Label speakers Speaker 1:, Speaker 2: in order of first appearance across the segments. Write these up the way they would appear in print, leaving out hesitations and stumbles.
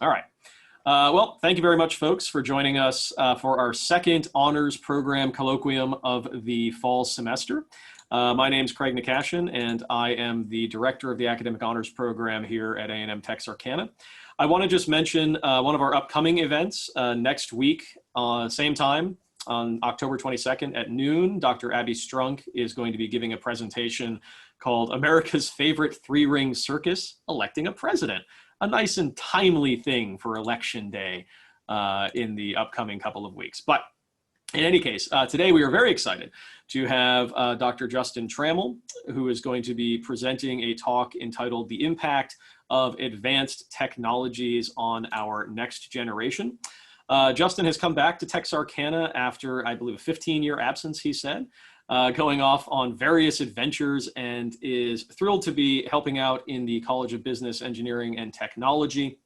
Speaker 1: All right. Well, thank you very much, folks, for joining us for our second honors program colloquium of the fall semester. My name is Craig Nakashian, and I am the director of the academic honors program here at A&M Texarkana. I want to just mention one of our upcoming events next week, same time, on October 22nd at noon. Dr. Abby Strunk is going to be giving a presentation called America's Favorite Three-Ring Circus, Electing a President. A nice and timely thing for election day in the upcoming couple of weeks. But in any case, today we are very excited to have Dr. Justin Trammell, who is going to be presenting a talk entitled The Impact of Advanced Technologies on Our Next Generation. Justin has come back to Texarkana after, I believe, a 15-year absence, he said, going off on various adventures, and is thrilled to be helping out in the College of Business, Engineering, and Technology.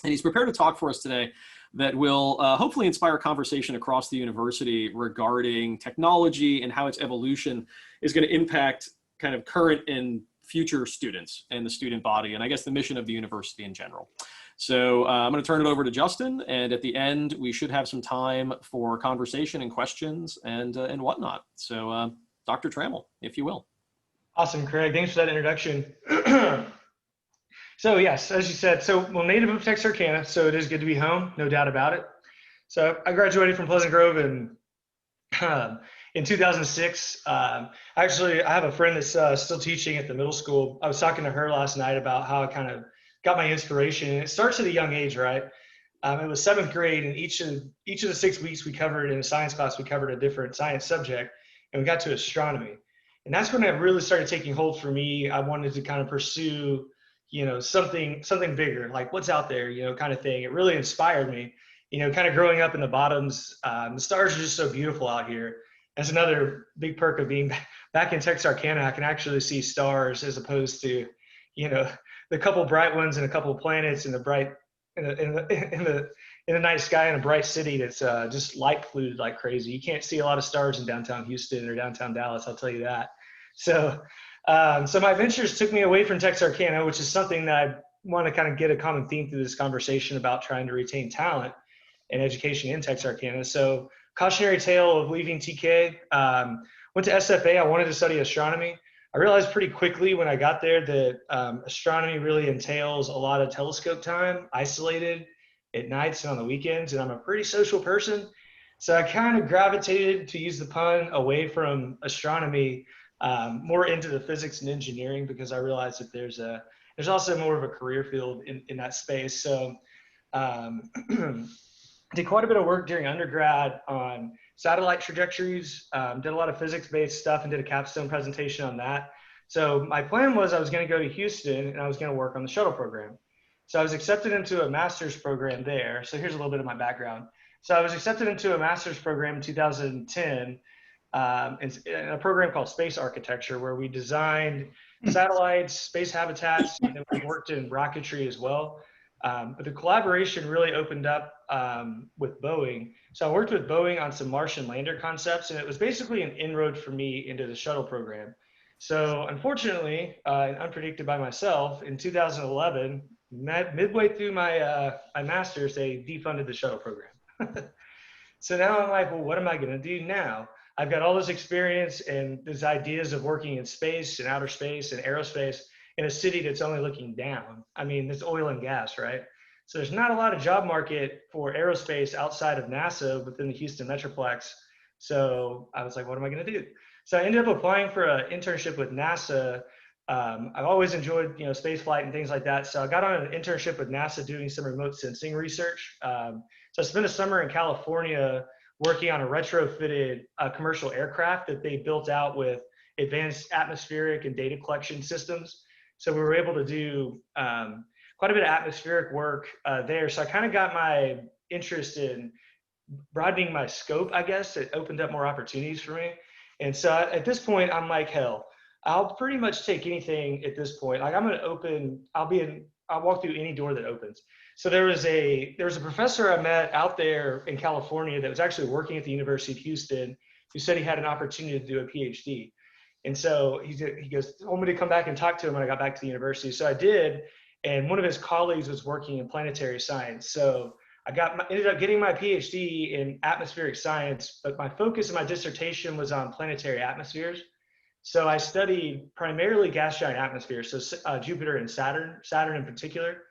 Speaker 1: And he's prepared to talk for us today that will hopefully inspire conversation across the university regarding technology and how its evolution is going to impact kind of current and future students and the student body, and I guess the mission of the university in general. So I'm going to turn it over to Justin, and at the end we should have some time for conversation and questions and whatnot. So Dr. Trammell, if you will.
Speaker 2: Awesome, Craig. Thanks for that introduction. So yes, as you said, well, native of Texarkana, so it is good to be home, no doubt about it. So I graduated from Pleasant Grove in 2006. Actually, I have a friend that's still teaching at the middle school. I was talking to her last night about how I kind of got my inspiration, and it starts at a young age, right? It was 7th grade, and each of the 6 weeks we covered in a science class, we covered a different science subject, and we got to astronomy. And that's when it really started taking hold for me. I wanted to kind of pursue, something bigger, like what's out there, kind of thing. It really inspired me, kind of growing up in the bottoms. The stars are just so beautiful out here. That's another big perk of being back in Texarkana. I can actually see stars as opposed to, the couple bright ones and a couple of planets in the night sky in a bright city that's just light polluted like crazy. You can't see a lot of stars in downtown Houston or downtown Dallas, I'll tell you that. So my ventures took me away from Texarkana, which is something that I want to kind of get a common theme through this conversation about trying to retain talent and education in Texarkana. So cautionary tale of leaving TK. Went to SFA. I wanted to study astronomy. I realized pretty quickly when I got there that astronomy really entails a lot of telescope time, isolated at nights and on the weekends, and I'm a pretty social person. So I kind of gravitated, to use the pun, away from astronomy, more into the physics and engineering, because I realized that there's also more of a career field in that space. So did quite a bit of work during undergrad on satellite trajectories, did a lot of physics-based stuff, and did a capstone presentation on that. So my plan was I was going to go to Houston and I was going to work on the shuttle program. So I was accepted into a master's program there. So here's a little bit of my background. So I was accepted into a master's program in 2010 in a program called Space Architecture, where we designed satellites, space habitats, and then we worked in rocketry as well. But the collaboration really opened up with Boeing. So I worked with Boeing on some Martian lander concepts, and it was basically an inroad for me into the shuttle program. So unfortunately, and unpredicted by myself, in 2011, midway through my master's, they defunded the shuttle program. So now I'm like, well, what am I going to do now? I've got all this experience and these ideas of working in space and outer space and aerospace in a city that's only looking down. I mean, it's oil and gas, right? So there's not a lot of job market for aerospace outside of NASA within the Houston Metroplex. So I was like, what am I going to do? So I ended up applying for an internship with NASA. I've always enjoyed, space flight and things like that. So I got on an internship with NASA doing some remote sensing research. So I spent a summer in California working on a retrofitted commercial aircraft that they built out with advanced atmospheric and data collection systems. So we were able to do quite a bit of atmospheric work there. So I kind of got my interest in broadening my scope, I guess. It opened up more opportunities for me. And so at this point, I'm like, hell, I'll pretty much take anything at this point. Like I'll walk through any door that opens. So there was a professor I met out there in California that was actually working at the University of Houston, who said he had an opportunity to do a PhD. And so he goes, told me to come back and talk to him when I got back to the university. So I did. and one of his colleagues was working in planetary science. So ended up getting my PhD in atmospheric science, but my focus in my dissertation was on planetary atmospheres. So I studied primarily gas giant atmospheres, so Jupiter and Saturn in particular.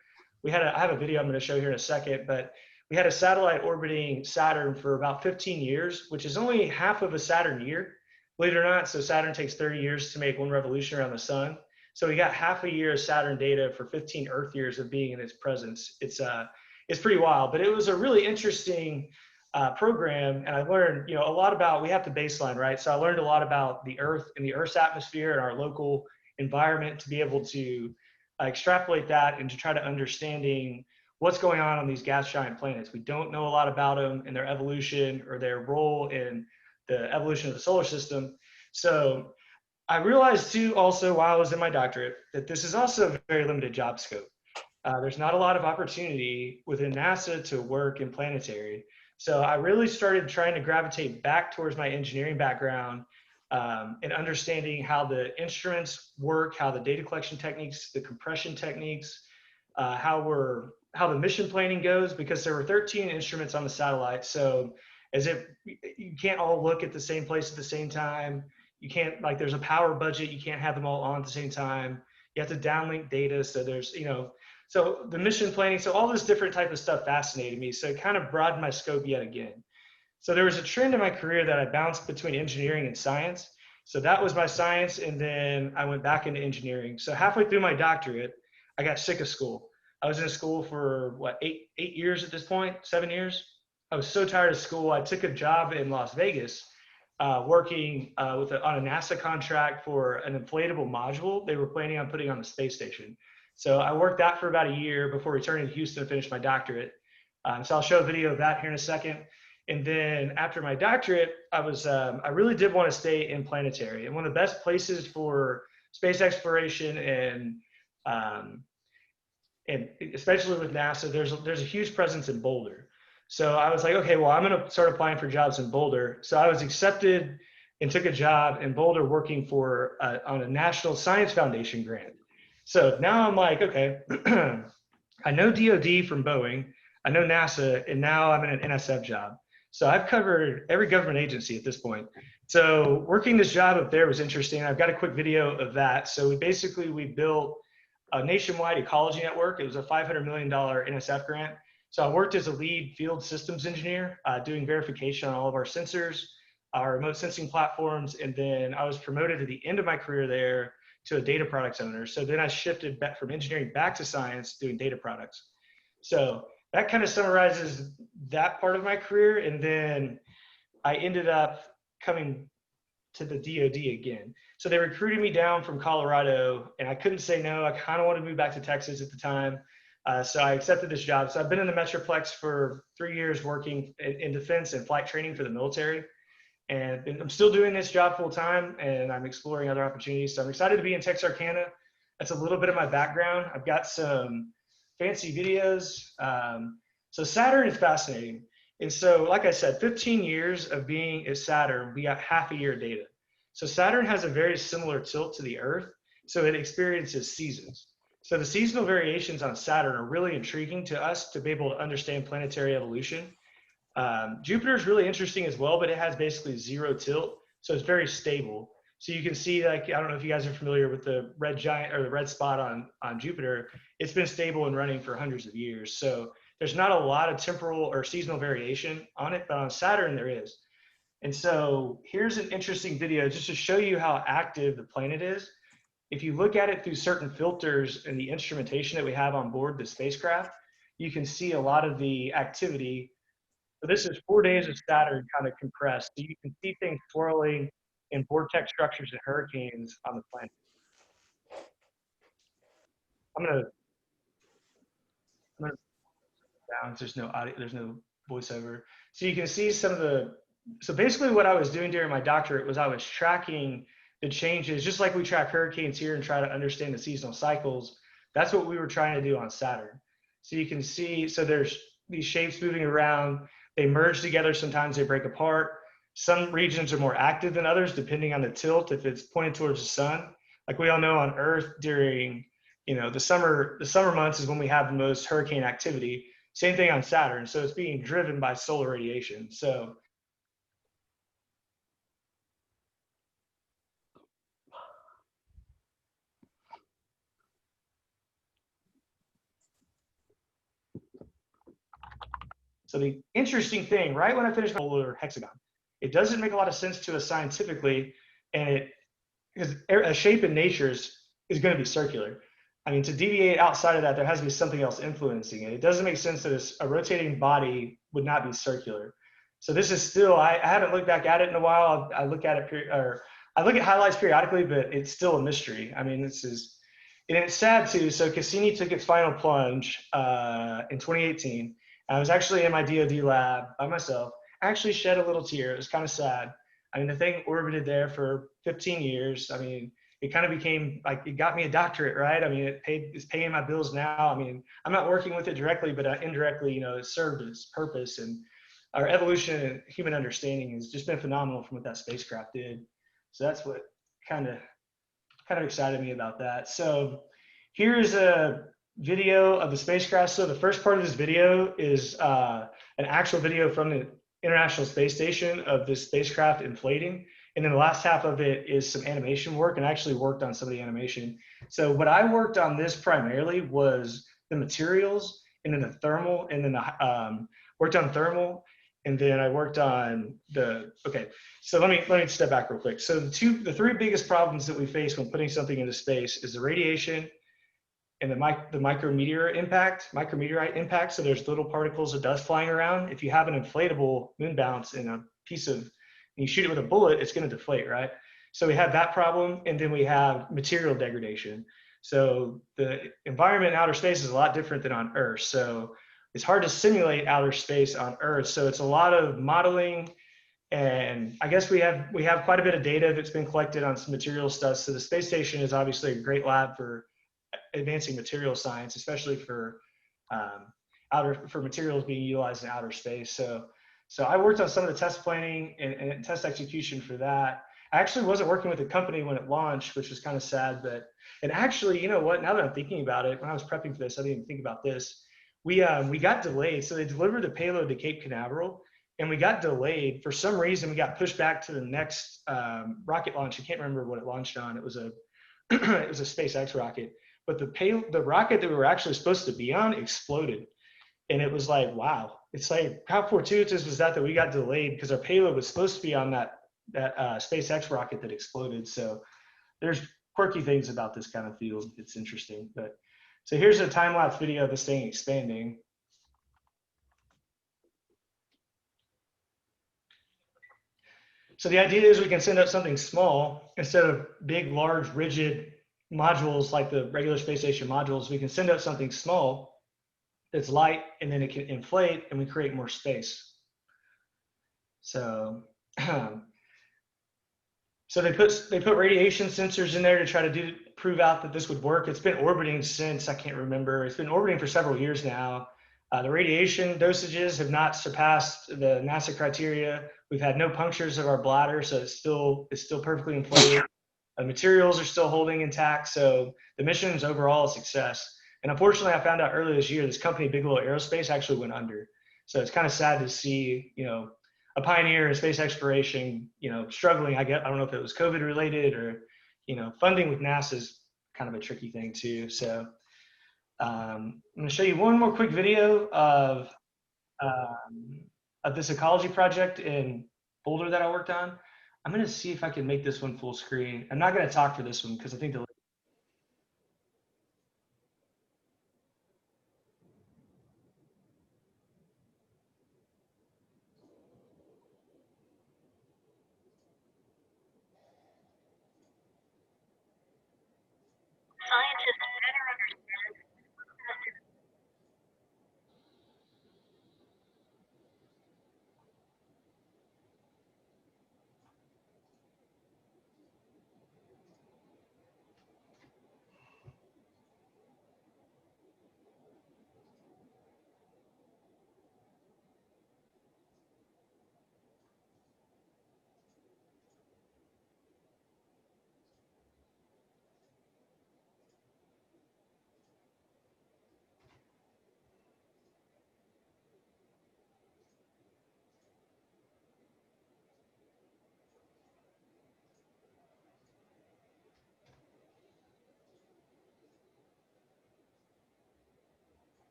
Speaker 2: I have a video I'm going to show here in a second, but we had a satellite orbiting Saturn for about 15 years, which is only half of a Saturn year, believe it or not. So Saturn takes 30 years to make one revolution around the sun. So we got half a year of Saturn data for 15 Earth years of being in its presence. It's pretty wild, but it was a really interesting program, and I learned, a lot about, we have the baseline, right? So I learned a lot about the Earth and the Earth's atmosphere and our local environment to be able to extrapolate that and to try to understanding what's going on these gas giant planets. We don't know a lot about them and their evolution or their role in the evolution of the solar system. So I realized too, also while I was in my doctorate, that this is also a very limited job scope. There's not a lot of opportunity within NASA to work in planetary. So I really started trying to gravitate back towards my engineering background and understanding how the instruments work, how the data collection techniques, the compression techniques, how the mission planning goes, because there were 13 instruments on the satellite. So you can't all look at the same place at the same time. You can't, like, there's a power budget. You can't have them all on at the same time. You have to downlink data. So there's, so the mission planning, so all this different type of stuff fascinated me. So it kind of broadened my scope yet again. So there was a trend in my career that I bounced between engineering and science. So that was my science. And then I went back into engineering. So halfway through my doctorate, I got sick of school. I was in school for eight years at this point, 7 years. I was so tired of school. I took a job in Las Vegas working on a NASA contract for an inflatable module they were planning on putting on the space station. So I worked that for about a year before returning to Houston to finish my doctorate. So I'll show a video of that here in a second. And then after my doctorate, I really did want to stay in planetary. And one of the best places for space exploration and especially with NASA, there's a huge presence in Boulder. So I was like, okay, well, I'm going to start applying for jobs in Boulder. So I was accepted and took a job in Boulder working on a National Science Foundation grant. So now I'm like, okay, I know DOD from Boeing, I know NASA, and now I'm in an NSF job. So I've covered every government agency at this point. So working this job up there was interesting. I've got a quick video of that. So we built a nationwide ecology network. It was a $500 million NSF grant. So I worked as a lead field systems engineer, doing verification on all of our sensors, our remote sensing platforms, and then I was promoted at the end of my career there to a data products owner. So then I shifted back from engineering back to science, doing data products. So that kind of summarizes that part of my career. And then I ended up coming to the DOD again. So they recruited me down from Colorado, and I couldn't say no. I kind of wanted to move back to Texas at the time. So I accepted this job. So I've been in the Metroplex for 3 years working in defense and flight training for the military. And I'm still doing this job full time, and I'm exploring other opportunities. So I'm excited to be in Texarkana. That's a little bit of my background. I've got some fancy videos. So Saturn is fascinating. And so, like I said, 15 years of being at Saturn, we got half a year of data. So Saturn has a very similar tilt to the Earth. So it experiences seasons. So the seasonal variations on Saturn are really intriguing to us to be able to understand planetary evolution. Jupiter is really interesting as well, but it has basically zero tilt. So it's very stable. So you can see, like, I don't know if you guys are familiar with the red giant or the red spot on Jupiter. It's been stable and running for hundreds of years. So there's not a lot of temporal or seasonal variation on it, but on Saturn there is. And so here's an interesting video just to show you how active the planet is. If you look at it through certain filters and the instrumentation that we have on board the spacecraft, you can see a lot of the activity. So this is 4 days of Saturn kind of compressed. So you can see things swirling in vortex structures and hurricanes on the planet. I'm gonna down. There's no audio, there's no voiceover. So you can see so basically what I was doing during my doctorate was I was tracking the changes, just like we track hurricanes here and try to understand the seasonal cycles. That's what we were trying to do on Saturn. So you can see, so there's these shapes moving around. They merge together. Sometimes they break apart. Some regions are more active than others, depending on the tilt, if it's pointed towards the sun. Like we all know on Earth during the summer months is when we have the most hurricane activity. Same thing on Saturn. So it's being driven by solar radiation. So the interesting thing, right when I finished my polar hexagon, it doesn't make a lot of sense to us scientifically, and because a shape in nature is going to be circular. I mean, to deviate outside of that, there has to be something else influencing it. It doesn't make sense that a rotating body would not be circular. So this is still, I haven't looked back at it in a while. I look at it, I look at highlights periodically, but it's still a mystery. I mean, and it's sad too. So Cassini took its final plunge in 2018. I was actually in my DoD lab by myself. I actually shed a little tear. It was kind of sad. I mean, the thing orbited there for 15 years. I mean, it kind of became like, it got me a doctorate, right? I mean, it's paying my bills now. I mean, I'm not working with it directly, but indirectly, it served its purpose. And our evolution and human understanding has just been phenomenal from what that spacecraft did. So that's what kind of excited me about that. So here's a video of the spacecraft. So the first part of this video is an actual video from the International Space Station of this spacecraft inflating. And then the last half of it is some animation work, and I actually worked on some of the animation. So what I worked on this primarily was the materials, and then the thermal, and then worked on thermal, and then I worked on okay. So let me step back real quick. So the three biggest problems that we face when putting something into space is the radiation and the micrometeorite impact. So there's little particles of dust flying around. If you have an inflatable moon bounce in a piece of, and you shoot it with a bullet, it's going to deflate, right? So we have that problem, and then we have material degradation. So the environment in outer space is a lot different than on Earth. So it's hard to simulate outer space on Earth. So it's a lot of modeling, and I guess we have quite a bit of data that's been collected on some material stuff. So the space station is obviously a great lab for advancing material science, especially for materials being utilized in outer space. So I worked on some of the test planning and test execution for that. I actually wasn't working with the company when it launched, which was kind of sad. But and actually, you know what? Now that I'm thinking about it, when I was prepping for this, I didn't even think about this. We got delayed. So they delivered the payload to Cape Canaveral, and we got delayed for some reason. We got pushed back to the next rocket launch. I can't remember what it launched on. It was a it was a SpaceX rocket. But the rocket that we were actually supposed to be on exploded. And it was like, wow, it's like, how fortuitous was that we got delayed, because our payload was supposed to be on that SpaceX rocket that exploded. So there's quirky things about this kind of field. It's interesting. But so here's a time-lapse video of this thing expanding. So the idea is we can send out something small instead of big, large, rigid modules like the regular space station modules. We can send out something small that's light, and then it can inflate, and we create more space. So so they put radiation sensors in there to try to prove out that this would work. It's been orbiting since, I can't remember, it's been orbiting for several years now. The radiation dosages have not surpassed the NASA criteria. We've had no punctures of our bladder, so it's still perfectly inflated. The materials are still holding intact, so the mission is overall a success. And unfortunately, I found out earlier this year, this company, Bigelow Aerospace, actually went under. So it's kind of sad to see, a pioneer in space exploration, struggling. I don't know if it was COVID related or, funding with NASA is kind of a tricky thing too. So I'm going to show you one more quick video of this ecology project in Boulder that I worked on. I'm going to see if I can make this one full screen. I'm not going to talk for this one because I think the scientists better understand.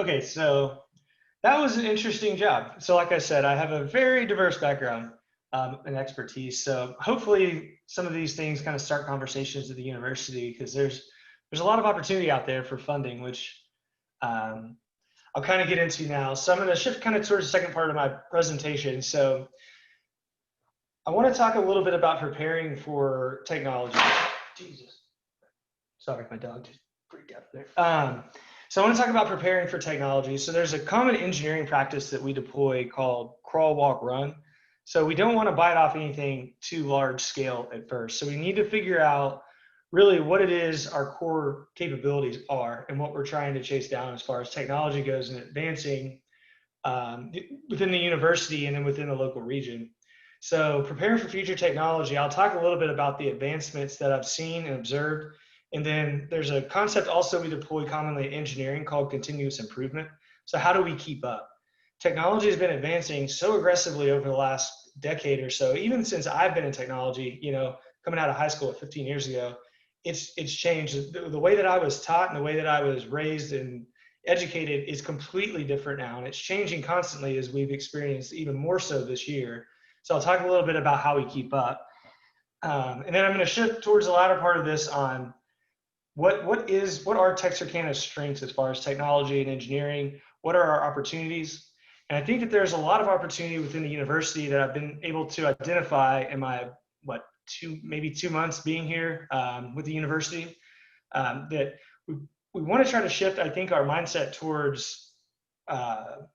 Speaker 2: Okay, so that was an interesting job. So like I said, I have a very diverse background and expertise. So hopefully some of these things kind of start conversations at the university, because there's a lot of opportunity out there for funding, which um, I'll kind of get into now. So I'm going to shift kind of towards the second part of my presentation. So I want to talk a little bit about preparing for technology. Jesus. Sorry, my dog just freaked out there. So I want to talk about preparing for technology. So there's a common engineering practice that we deploy called crawl, walk, run. So we don't want to bite off anything too large scale at first. So we need to figure out really what it is our core capabilities are and what we're trying to chase down as far as technology goes and advancing within the university and then within the local region. So preparing for future technology, I'll talk a little bit about the advancements that I've seen and observed. And then there's a concept also we deploy commonly in engineering called continuous improvement. So how do we keep up? Technology has been advancing so aggressively over the last decade or so, even since I've been in technology, coming out of high school 15 years ago, it's changed. The way that I was taught and the way that I was raised and educated is completely different now. And it's changing constantly as we've experienced even more so this year. So I'll talk a little bit about how we keep up. And then I'm going to shift towards the latter part of this on what are Texarkana's strengths as far as technology and engineering? What are our opportunities? And I think that there's a lot of opportunity within the university that I've been able to identify in my, maybe 2 months being here with the university, that we want to try to shift, I think, our mindset towards a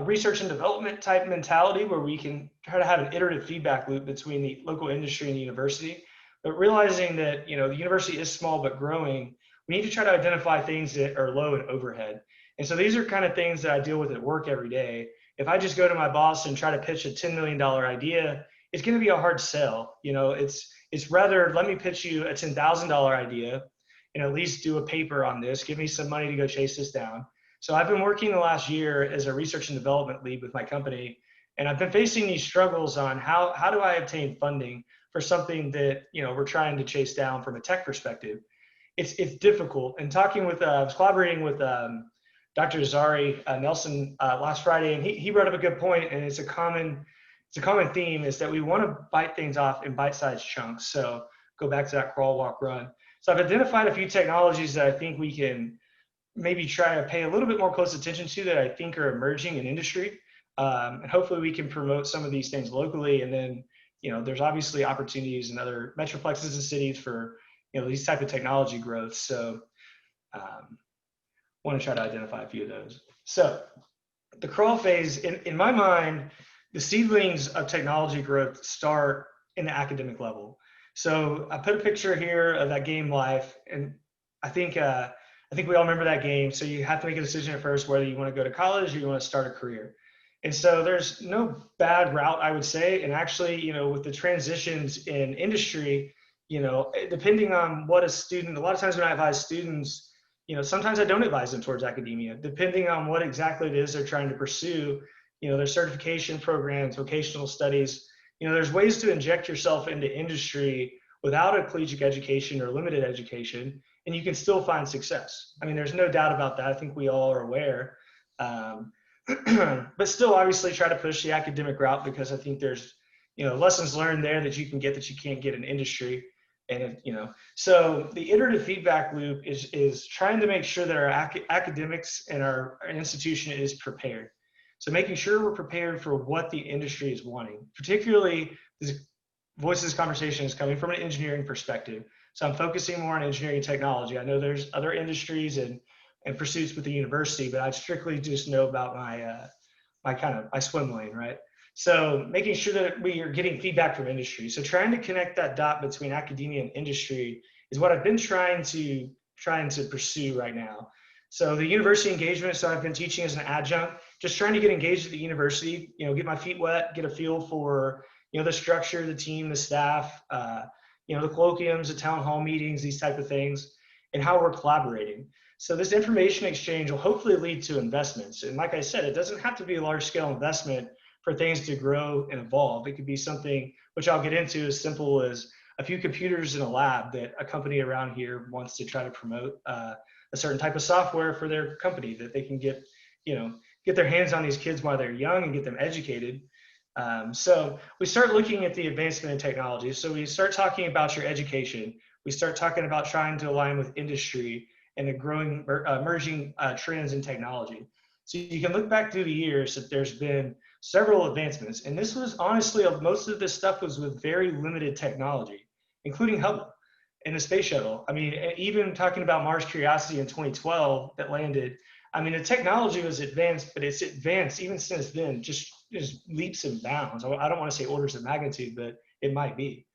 Speaker 2: research and development type mentality where we can try to have an iterative feedback loop between the local industry and the university. But realizing that, the university is small but growing, we need to try to identify things that are low in overhead. And so these are kind of things that I deal with at work every day. If I just go to my boss and try to pitch a $10 million idea, it's going to be a hard sell. It's rather, let me pitch you a $10,000 idea and at least do a paper on this, give me some money to go chase this down. So I've been working the last year as a research and development lead with my company, and I've been facing these struggles on how do I obtain funding for something that we're trying to chase down from a tech perspective. It's difficult. And talking with, I was collaborating with Dr. Zari Nelson last Friday, and he brought up a good point, and it's a common theme, is that we want to bite things off in bite-sized chunks. So go back to that crawl, walk, run. So I've identified a few technologies that I think we can maybe try to pay a little bit more close attention to that I think are emerging in industry. And hopefully we can promote some of these things locally. And then, there's obviously opportunities in other metroplexes and cities for, these type of technology growth. So want to try to identify a few of those. So the crawl phase, in my mind, the seedlings of technology growth start in the academic level. So I put a picture here of that game Life, and I think we all remember that game. So you have to make a decision at first whether you want to go to college or you want to start a career. And so there's no bad route, I would say. And actually, with the transitions in industry, depending on what a student, a lot of times when I advise students, sometimes I don't advise them towards academia, depending on what exactly it is they're trying to pursue, their certification programs, vocational studies. There's ways to inject yourself into industry without a collegiate education or limited education, and you can still find success. I mean, there's no doubt about that. I think we all are aware. But still, obviously, try to push the academic route, because I think there's, lessons learned there that you can get that you can't get in industry. And, so the iterative feedback loop is trying to make sure that our academics and our institution is prepared. So making sure we're prepared for what the industry is wanting, particularly this voice of this conversation is coming from an engineering perspective. So I'm focusing more on engineering and technology. I know there's other industries and pursuits with the university, but I strictly just know about my swim lane, right? So making sure that we are getting feedback from industry. So trying to connect that dot between academia and industry is what I've been trying to pursue right now. So the university engagement, so I've been teaching as an adjunct, just trying to get engaged at the university, get my feet wet, get a feel for, the structure, the team, the staff, the colloquiums, the town hall meetings, these type of things, and how we're collaborating. So this information exchange will hopefully lead to investments. And like I said, it doesn't have to be a large scale investment for things to grow and evolve. It could be something, which I'll get into, as simple as a few computers in a lab that a company around here wants to try to promote a certain type of software for their company that they can get, get their hands on these kids while they're young and get them educated. So we start looking at the advancement in technology. So we start talking about your education. We start talking about trying to align with industry and the growing, emerging trends in technology. So you can look back through the years that there's been several advancements. And this was honestly, most of this stuff was with very limited technology, including Hubble and the space shuttle. I mean, even talking about Mars Curiosity in 2012 that landed, I mean, the technology was advanced, but it's advanced even since then, just leaps and bounds. I don't want to say orders of magnitude, but it might be.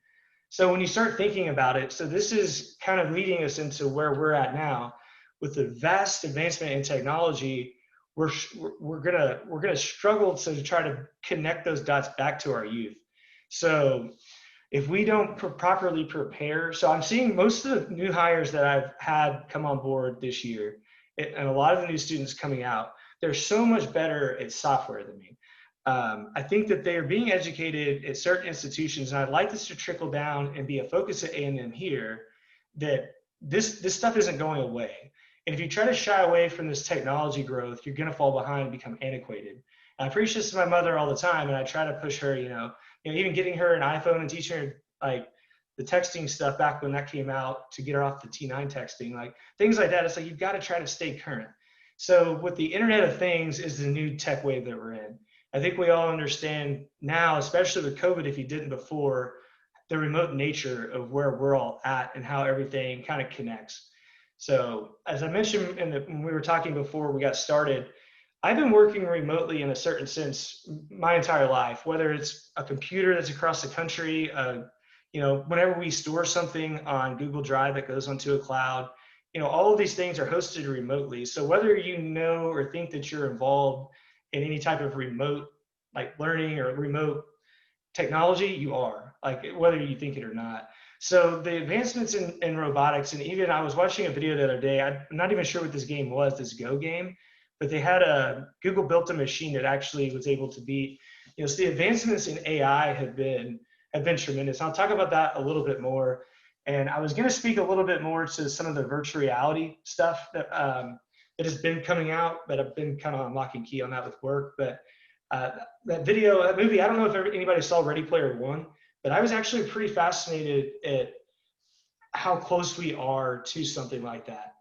Speaker 2: So when you start thinking about it, so this is kind of leading us into where we're at now with the vast advancement in technology. We're gonna struggle to try to connect those dots back to our youth. So if we don't properly prepare, so I'm seeing most of the new hires that I've had come on board this year, and a lot of the new students coming out, they're so much better at software than me. I think that they are being educated at certain institutions, and I'd like this to trickle down and be a focus at A&M here, that this stuff isn't going away. And if you try to shy away from this technology growth, you're going to fall behind and become antiquated. And I preach this to my mother all the time, and I try to push her, even getting her an iPhone and teaching her like the texting stuff back when that came out to get her off the T9 texting, like things like that. It's like, you've got to try to stay current. So with the Internet of Things is the new tech wave that we're in. I think we all understand now, especially with COVID, if you didn't before, the remote nature of where we're all at and how everything kind of connects. So as I mentioned when we were talking before we got started, I've been working remotely in a certain sense my entire life, whether it's a computer that's across the country, whenever we store something on Google Drive that goes onto a cloud, all of these things are hosted remotely. So whether you know or think that you're involved in any type of remote, like learning or remote technology, you are, like whether you think it or not. So the advancements in robotics, and even I was watching a video the other day, I'm not even sure what this game was, this Go game, but they had Google built a machine that actually was able to beat, so the advancements in AI have been tremendous. I'll talk about that a little bit more. And I was going to speak a little bit more to some of the virtual reality stuff that has been coming out, that I've been kind of unlocking key on that with work. But that movie, I don't know if anybody saw Ready Player One, but I was actually pretty fascinated at how close we are to something like that.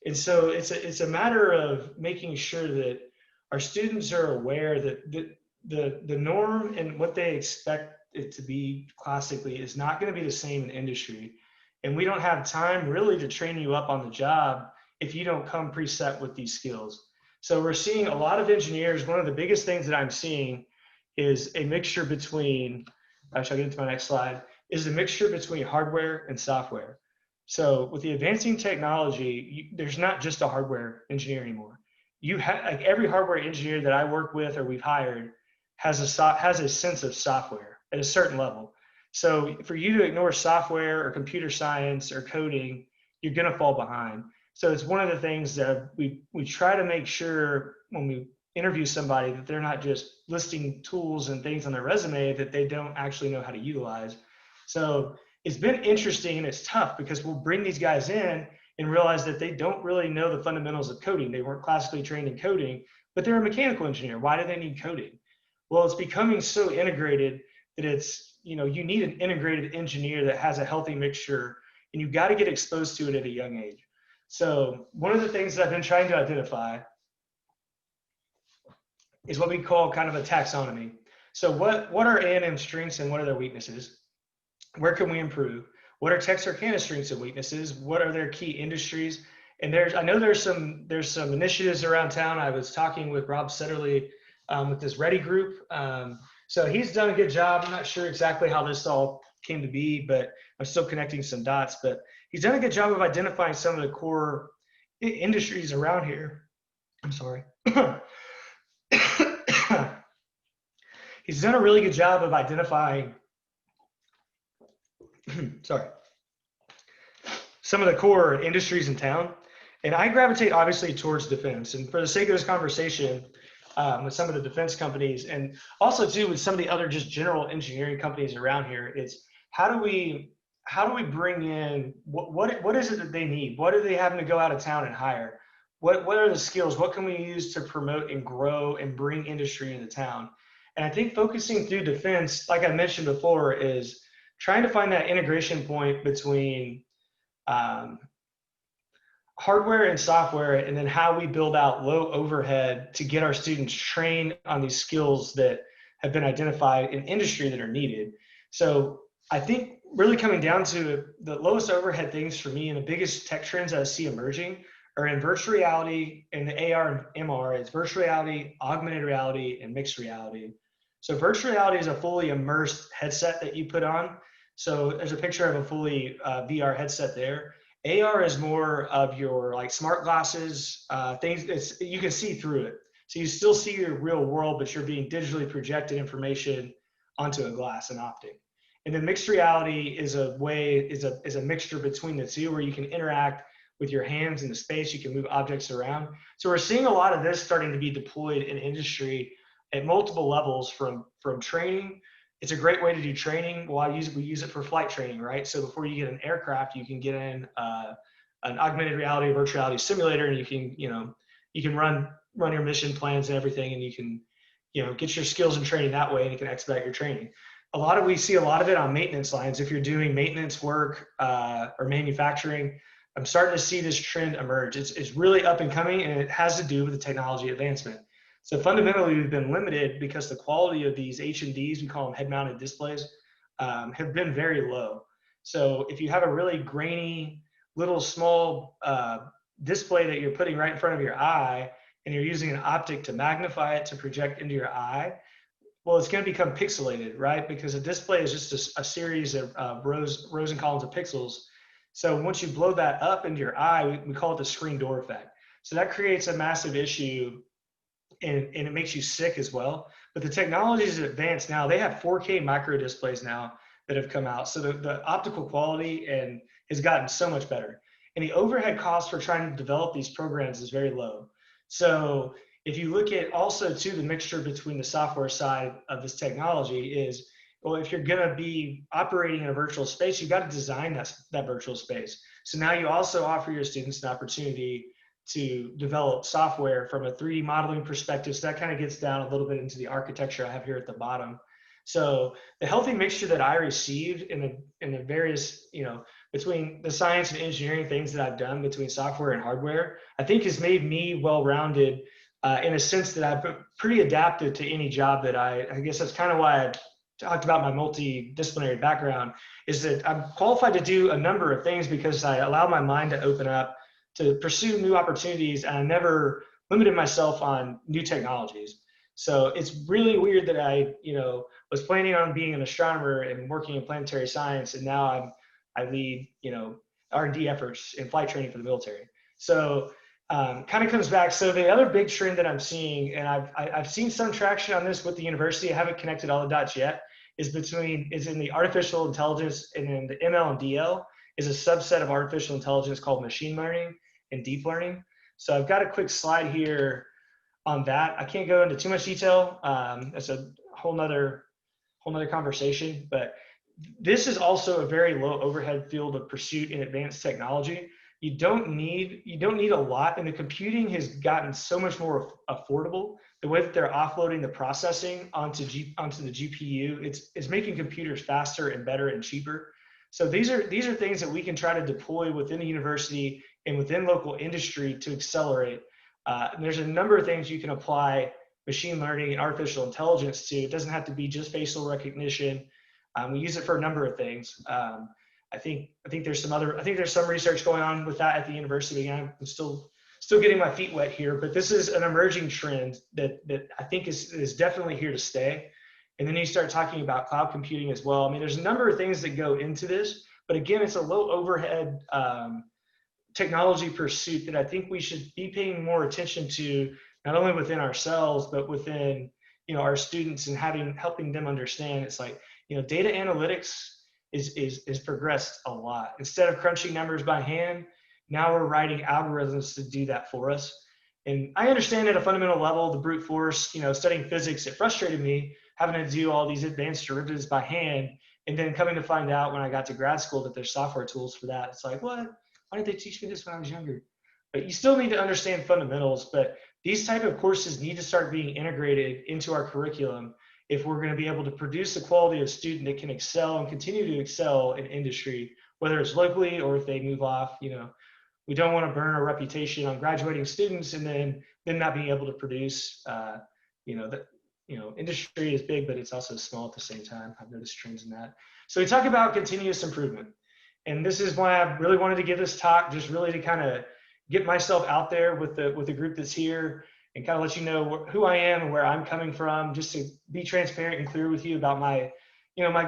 Speaker 2: And so it's a matter of making sure that our students are aware that the norm and what they expect it to be classically is not going to be the same in industry. And we don't have time really to train you up on the job if you don't come preset with these skills. So we're seeing a lot of engineers. One of the biggest things that I'm seeing is a mixture between, actually I'll get into my next slide, is a mixture between hardware and software. So with the advancing technology, there's not just a hardware engineer anymore. You have, like, every hardware engineer that I work with or we've hired has a sense of software at a certain level. So for you to ignore software or computer science or coding, you're going to fall behind. So it's one of the things that we try to make sure when we interview somebody that they're not just listing tools and things on their resume that they don't actually know how to utilize. So it's been interesting and it's tough because we'll bring these guys in and realize that they don't really know the fundamentals of coding. They weren't classically trained in coding, but they're a mechanical engineer. Why do they need coding? Well, it's becoming so integrated that it's, you need an integrated engineer that has a healthy mixture, and you've got to get exposed to it at a young age. So one of the things that I've been trying to identify is what we call kind of a taxonomy. So what are A&M strengths and what are their weaknesses? Where can we improve? What are Texarkana strengths and weaknesses? What are their key industries? And I know there's some initiatives around town. I was talking with Rob Setterly with this Ready group. So he's done a good job. I'm not sure exactly how this all came to be, but I'm still connecting some dots. But he's done a good job of identifying some of the core industries around here. I'm sorry. He's done a really good job of identifying some of the core industries in town. And I gravitate obviously towards defense. And for the sake of this conversation, with some of the defense companies and also too with some of the other just general engineering companies around here, it's how do we how do we bring in, what is it that they need? What are they having to go out of town and hire? What are the skills? What can we use to promote and grow and bring industry into town? And I think focusing through defense, like I mentioned before, is trying to find that integration point between um, hardware and software, and then how we build out low overhead to get our students trained on these skills that have been identified in industry that are needed. So I think really coming down to the lowest overhead things for me and the biggest tech trends I see emerging are in virtual reality and the AR and MR. It's virtual reality, augmented reality, and mixed reality. So virtual reality is a fully immersed headset that you put on. So there's a picture of a fully VR headset there. AR is more of your like smart glasses, things you can see through it. So you still see your real world, but you're being digitally projected information onto a glass, an optic. And then mixed reality is a mixture between the two, where you can interact with your hands in the space, you can move objects around. So we're seeing a lot of this starting to be deployed in industry at multiple levels, from training. It's a great way to do training. Well, we use it for flight training, right? So before you get an aircraft, you can get in an augmented reality, virtual reality simulator, and you can run your mission plans and everything, and you can get your skills and training that way, and you can expedite your training. We see a lot of it on maintenance lines. If you're doing maintenance work or manufacturing, I'm starting to see this trend emerge. It's really up and coming, and it has to do with the technology advancement. So fundamentally, we've been limited because the quality of these HMDs, we call them head-mounted displays, have been very low. So if you have a really grainy, little small display that you're putting right in front of your eye, and you're using an optic to magnify it to project into your eye, well, it's going to become pixelated, right? Because a display is just a series of rows and columns of pixels. So once you blow that up into your eye, we call it the screen door effect. So that creates a massive issue, and it makes you sick as well. But the technology is advanced now. They have 4K micro displays now that have come out. So the optical quality has gotten so much better. And the overhead cost for trying to develop these programs is very low. So if you look at also too, the mixture between the software side of this technology is, well, if you're going to be operating in a virtual space, you got to design that virtual space. So now you also offer your students an opportunity to develop software from a 3D modeling perspective. So that kind of gets down a little bit into the architecture I have here at the bottom. So the healthy mixture that I received in the various, between the science and engineering things that I've done between software and hardware, I think has made me well-rounded in a sense that I'm pretty adapted to any job that I guess that's kind of why I talked about my multidisciplinary background, is that I'm qualified to do a number of things because I allow my mind to open up to pursue new opportunities, and I never limited myself on new technologies. So it's really weird that I, was planning on being an astronomer and working in planetary science, and now I lead, R&D efforts in flight training for the military. So kind of comes back. So the other big trend that I'm seeing, and I've seen some traction on this with the university, I haven't connected all the dots yet, is in the artificial intelligence, and then the ML and DL is a subset of artificial intelligence called machine learning and deep learning. So I've got a quick slide here on that. I can't go into too much detail. That's a whole nother conversation, but this is also a very low overhead field of pursuit in advanced technology. You don't need a lot, and the computing has gotten so much more affordable. The way that they're offloading the processing onto the GPU, it's making computers faster and better and cheaper. So these are things that we can try to deploy within the university and within local industry to accelerate. There's a number of things you can apply machine learning and artificial intelligence to. It doesn't have to be just facial recognition. We use it for a number of things. I think there's some research going on with that at the university. I'm still getting my feet wet here, but this is an emerging trend that I think is definitely here to stay. And then you start talking about cloud computing as well. I mean, there's a number of things that go into this, but again, it's a low overhead technology pursuit that I think we should be paying more attention to, not only within ourselves, but within our students, and helping them understand. It's like, data analytics is progressed a lot. Instead of crunching numbers by hand, now we're writing algorithms to do that for us. And I understand at a fundamental level, the brute force, studying physics, it frustrated me having to do all these advanced derivatives by hand And then coming to find out when I got to grad school that there's software tools for that. It's like, what? Why didn't they teach me this when I was younger? But you still need to understand fundamentals. But these type of courses need to start being integrated into our curriculum if we're going to be able to produce the quality of student that can excel and continue to excel in industry, whether it's locally or if they move off. We don't want to burn our reputation on graduating students and then them not being able to produce. Industry is big, but it's also small at the same time. I've noticed trends in that. So we talk about continuous improvement. And this is why I really wanted to give this talk, just really to kind of get myself out there with the group that's here and kind of let you know who I am and where I'm coming from, just to be transparent and clear with you about my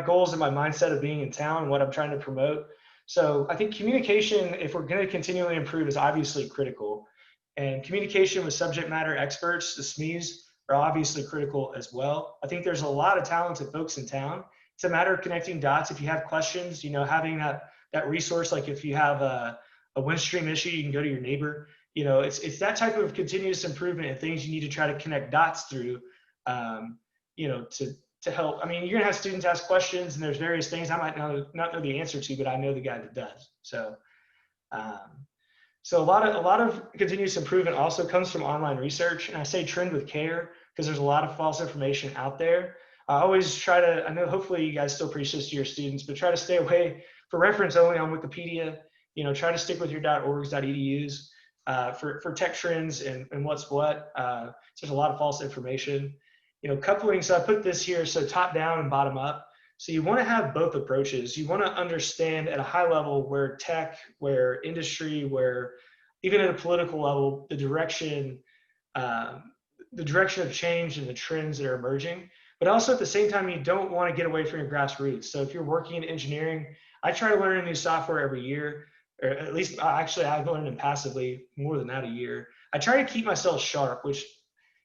Speaker 2: goals and my mindset of being in town and what I'm trying to promote. So I think communication, if we're going to continually improve, is obviously critical. And communication with subject matter experts, the SMEs, are obviously critical as well. I think there's a lot of talented folks in town. It's a matter of connecting dots. If you have questions, having that resource, like if you have a windstream issue, you can go to your neighbor. It's that type of continuous improvement and things you need to try to connect dots through, to help. I mean, you're gonna have students ask questions, and there's various things I might not know the answer to, but I know the guy that does. So a lot of continuous improvement also comes from online research, and I say trend with care because there's a lot of false information out there. I always try to, I know hopefully you guys still preach this to your students, but try to stay away for reference only on Wikipedia. Try to stick with your .orgs, .edus for tech trends and what's what. There's a lot of false information. Coupling, so I put this here, so top down and bottom up. So you want to have both approaches. You want to understand at a high level where tech, where industry, where even at a political level, the direction of change and the trends that are emerging. But also at the same time, you don't want to get away from your grassroots. So if you're working in engineering, I try to learn a new software every year, or at least actually I've learned them passively more than that a year. I try to keep myself sharp, which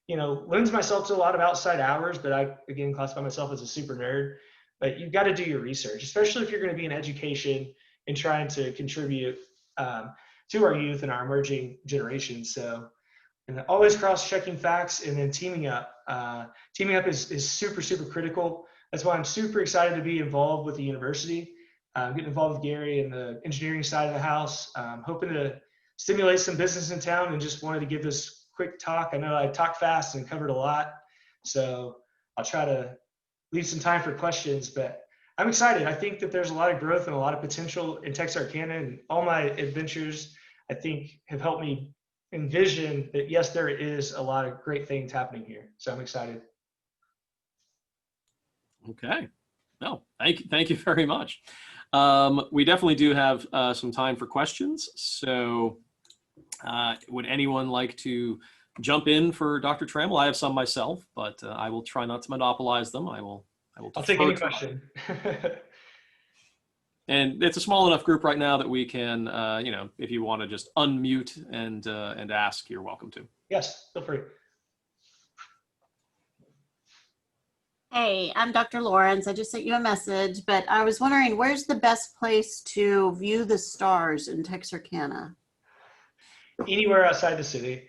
Speaker 2: lends myself to a lot of outside hours, but I, again, classify myself as a super nerd. But you've got to do your research, especially if you're going to be in education and trying to contribute to our youth and our emerging generation. So, and always cross-checking facts and then teaming up. Teaming up is super, super critical. That's why I'm super excited to be involved with the university. Getting involved with Gary and the engineering side of the house. Hoping to stimulate some business in town, and just wanted to give this quick talk. I know I talked fast and covered a lot, so I'll try to leave some time for questions, but I'm excited. I think that there's a lot of growth and a lot of potential in Texarkana, and all my adventures, I think, have helped me envision that, yes, there is a lot of great things happening here. So I'm excited.
Speaker 1: Okay. No, thank you very much. We definitely do have some time for questions. So would anyone like to jump in for Dr. Trammell? I have some myself, but I will try not to monopolize them. I'll
Speaker 2: take any question.
Speaker 1: And it's a small enough group right now that we can, if you want to just unmute and ask, you're welcome to.
Speaker 2: Yes, feel free.
Speaker 3: Hey, I'm Dr. Lawrence. I just sent you a message, but I was wondering, where's the best place to view the stars in Texarkana?
Speaker 2: Anywhere outside the city.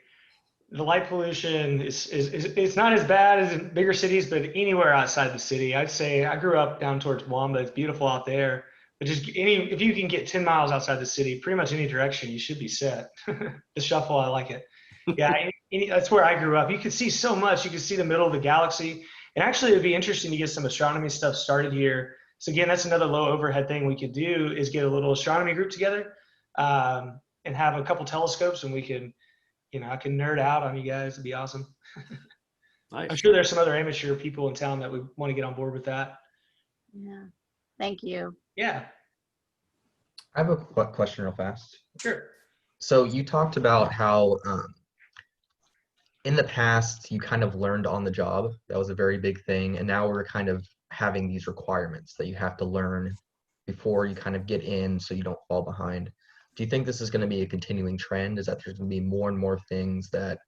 Speaker 2: The light pollution is not as bad as in bigger cities, but anywhere outside the city. I'd say I grew up down towards Wamba. It's beautiful out there. But just if you can get 10 miles outside the city, pretty much any direction, you should be set. The shuffle, I like it. Yeah, that's where I grew up. You could see so much. You could see the middle of the galaxy. And actually, it'd be interesting to get some astronomy stuff started here. So again, that's another low overhead thing we could do, is get a little astronomy group together and have a couple telescopes, and we can, I can nerd out on you guys. It'd be awesome. Nice. I'm sure there's some other amateur people in town that would want to get on board with that.
Speaker 3: Yeah. Thank you.
Speaker 2: Yeah.
Speaker 4: I have a question real fast.
Speaker 2: Sure.
Speaker 4: So you talked about how in the past you kind of learned on the job. That was a very big thing. And now we're kind of having these requirements that you have to learn before you kind of get in so you don't fall behind. Do you think this is going to be a continuing trend? Is that there's going to be more and more things that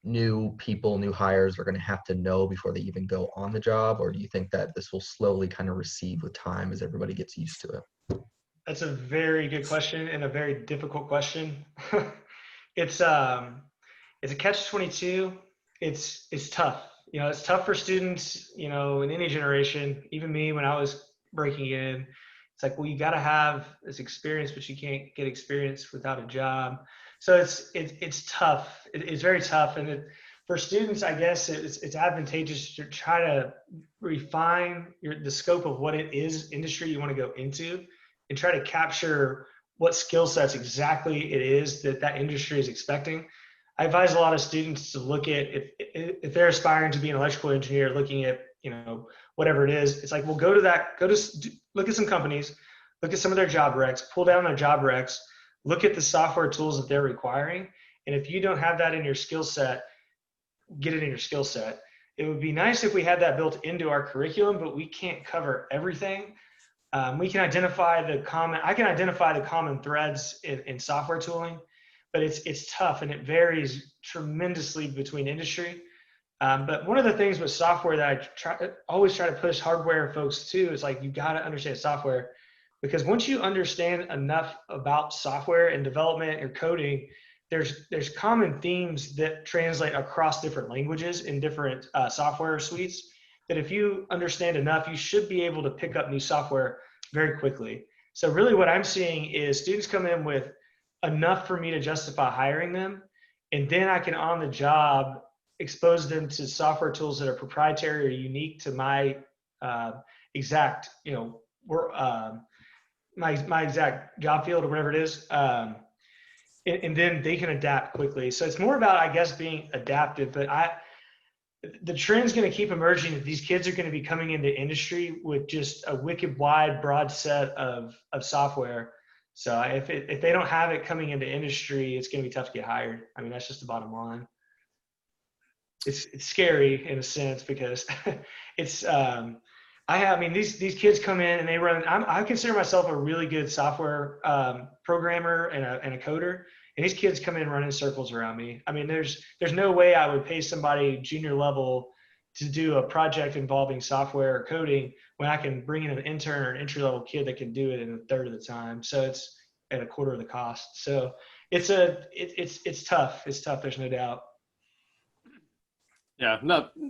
Speaker 4: new people, new hires are going to have to know before they even go on the job? Or do you think that this will slowly kind of recede with time as everybody gets used to it?
Speaker 2: That's a very good question and a very difficult question. It's a catch-22. It's tough. it's tough for students, in any generation, even me when I was breaking in. It's like, well, you got to have this experience, but you can't get experience without a job. So it's tough. It's very tough. And for students, I guess it's advantageous to try to refine the scope of what it is industry you want to go into, and try to capture what skill sets exactly it is that industry is expecting. I advise a lot of students to look at, if they're aspiring to be an electrical engineer, looking at, whatever it is, it's like, well, look at some companies, look at some of their job recs, pull down their job recs, look at the software tools that they're requiring. And if you don't have that in your skill set, get it in your skill set. It would be nice if we had that built into our curriculum, but we can't cover everything. I can identify the common threads in software tooling, but it's tough and it varies tremendously between industry. But one of the things with software that I always try to push hardware folks to is like, you got to understand software, because once you understand enough about software and development or coding, there's common themes that translate across different languages in different software suites, that if you understand enough, you should be able to pick up new software very quickly. So really what I'm seeing is students come in with enough for me to justify hiring them, and then I can on the job expose them to software tools that are proprietary or unique to my exact, my exact job field or whatever it is. And then they can adapt quickly. So it's more about, I guess, being adaptive, but the trend's going to keep emerging that these kids are going to be coming into industry with just a wicked wide, broad set of software. So if they don't have it coming into industry, it's going to be tough to get hired. I mean, that's just the bottom line. It's scary in a sense, because it's these kids come in and they run. I consider myself a really good software programmer and a coder, and these kids come in running circles around me. I mean, there's no way I would pay somebody junior level to do a project involving software or coding when I can bring in an intern or an entry level kid that can do it in a third of the time. So it's at a quarter of the cost. So it's tough. It's tough. There's no doubt.
Speaker 1: Yeah,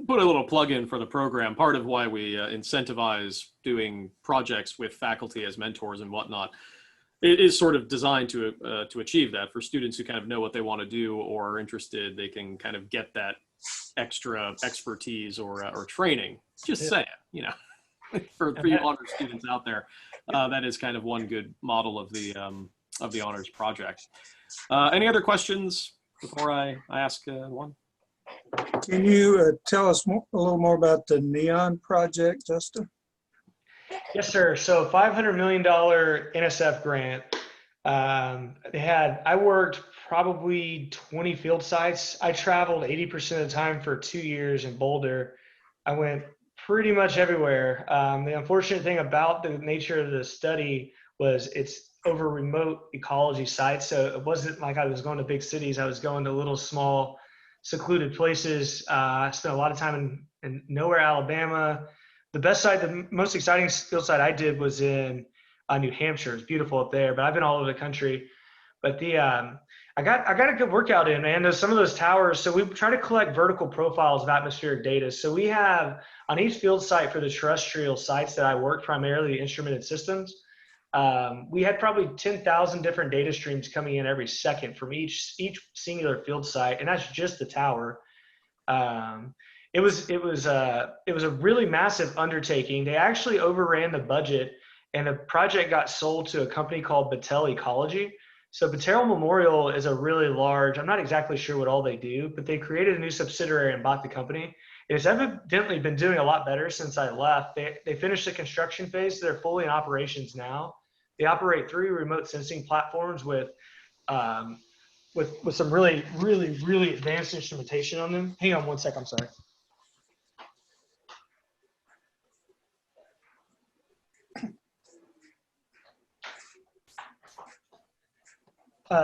Speaker 1: put a little plug in for the program. Part of why we incentivize doing projects with faculty as mentors and whatnot, it is sort of designed to achieve that. For students who kind of know what they want to do or are interested, they can kind of get that extra expertise or training. Just saying, for you honors students out there, that is kind of one good model of the honors project. Any other questions before I ask one?
Speaker 5: Can you tell us a little more about the NEON project, Justin?
Speaker 2: Yes, sir. So $500 million NSF grant. I worked probably 20 field sites. I traveled 80% of the time for 2 years in Boulder. I went pretty much everywhere. The unfortunate thing about the nature of the study was it's over remote ecology sites. So it wasn't like I was going to big cities. I was going to little small secluded places. I spent a lot of time in nowhere, Alabama. The best site, the most exciting field site I did was in New Hampshire. It's beautiful up there, but I've been all over the country. But I got a good workout in, man. There's some of those towers. So we try to collect vertical profiles of atmospheric data. So we have on each field site for the terrestrial sites that I worked, primarily instrumented systems, we had probably 10,000 different data streams coming in every second from each singular field site, and that's just the tower. It was a really massive undertaking. They actually overran the budget, and the project got sold to a company called Battelle Ecology. So Battelle Memorial is a really large, I'm not exactly sure what all they do, but they created a new subsidiary and bought the company. It's evidently been doing a lot better since I left. They finished the construction phase. So they're fully in operations now. They operate 3 remote sensing platforms with some really, really, really advanced instrumentation on them. Hang on one sec, I'm sorry.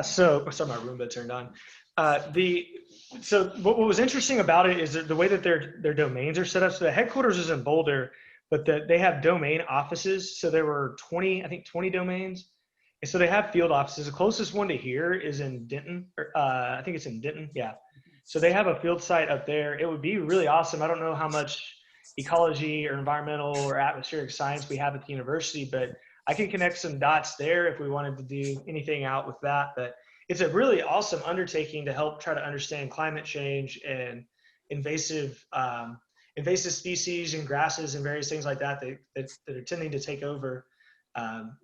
Speaker 2: Sorry, my Roomba turned on. So what was interesting about it is that the way that their domains are set up. So the headquarters is in Boulder, but they have domain offices. So there were 20 domains. And so they have field offices. The closest one to here is in Denton. I think it's in Denton. Yeah. So they have a field site up there. It would be really awesome. I don't know how much ecology or environmental or atmospheric science we have at the university, but I can connect some dots there if we wanted to do anything out with that. But it's a really awesome undertaking to help try to understand climate change and invasive species and grasses and various things like that that are tending to take over.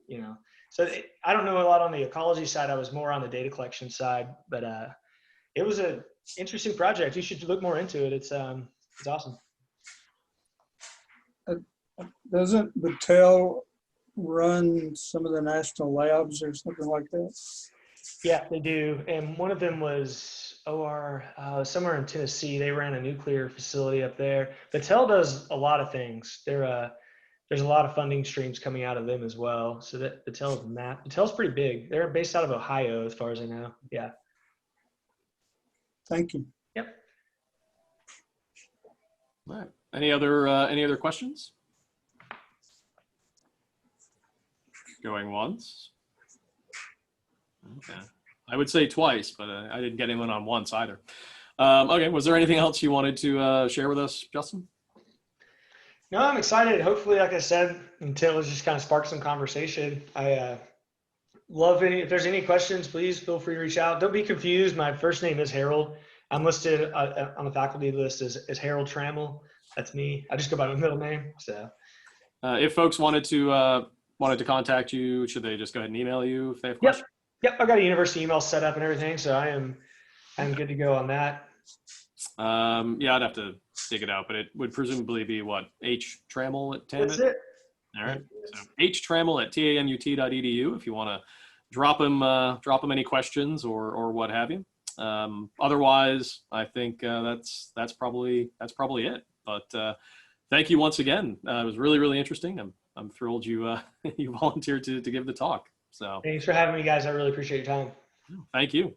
Speaker 2: You know, so I don't know a lot on the ecology side. I was more on the data collection side, but it was an interesting project. You should look more into it. It's awesome.
Speaker 5: Doesn't Battelle run some of the national labs or something like that?
Speaker 2: Yeah, they do. And one of them was somewhere in Tennessee. They ran a nuclear facility up there. Battelle does a lot of things. There's a lot of funding streams coming out of them as well. So that Battelle's pretty big. They're based out of Ohio, as far as I know. Yeah.
Speaker 5: Thank you.
Speaker 2: Yep.
Speaker 1: All right. Any other questions? Going once. Okay. I would say twice, but I didn't get anyone on once either. Okay. Was there anything else you wanted to share with us, Justin?
Speaker 2: No, I'm excited. Hopefully, like I said, until it's just kind of sparked some conversation. I love if there's any questions, please feel free to reach out. Don't be confused. My first name is Harold. I'm listed on the faculty list as Harold Trammel. That's me. I just go by my middle name. So,
Speaker 1: if folks wanted to contact you, should they just go ahead and email you if they have questions?
Speaker 2: Yep. I've got a university email set up and everything, so I'm good to go on that.
Speaker 1: Yeah, I'd have to dig it out, but it would presumably be what, Trammel at Tammet?
Speaker 2: That's it.
Speaker 1: All right. So Trammel at tamut.edu if you want to drop them any questions or what have you. Otherwise, I think that's probably it. But thank you once again. It was really, really interesting. I'm thrilled you you volunteered to give the talk. So
Speaker 2: Thanks for having me, guys. I really appreciate your time.
Speaker 1: thank you.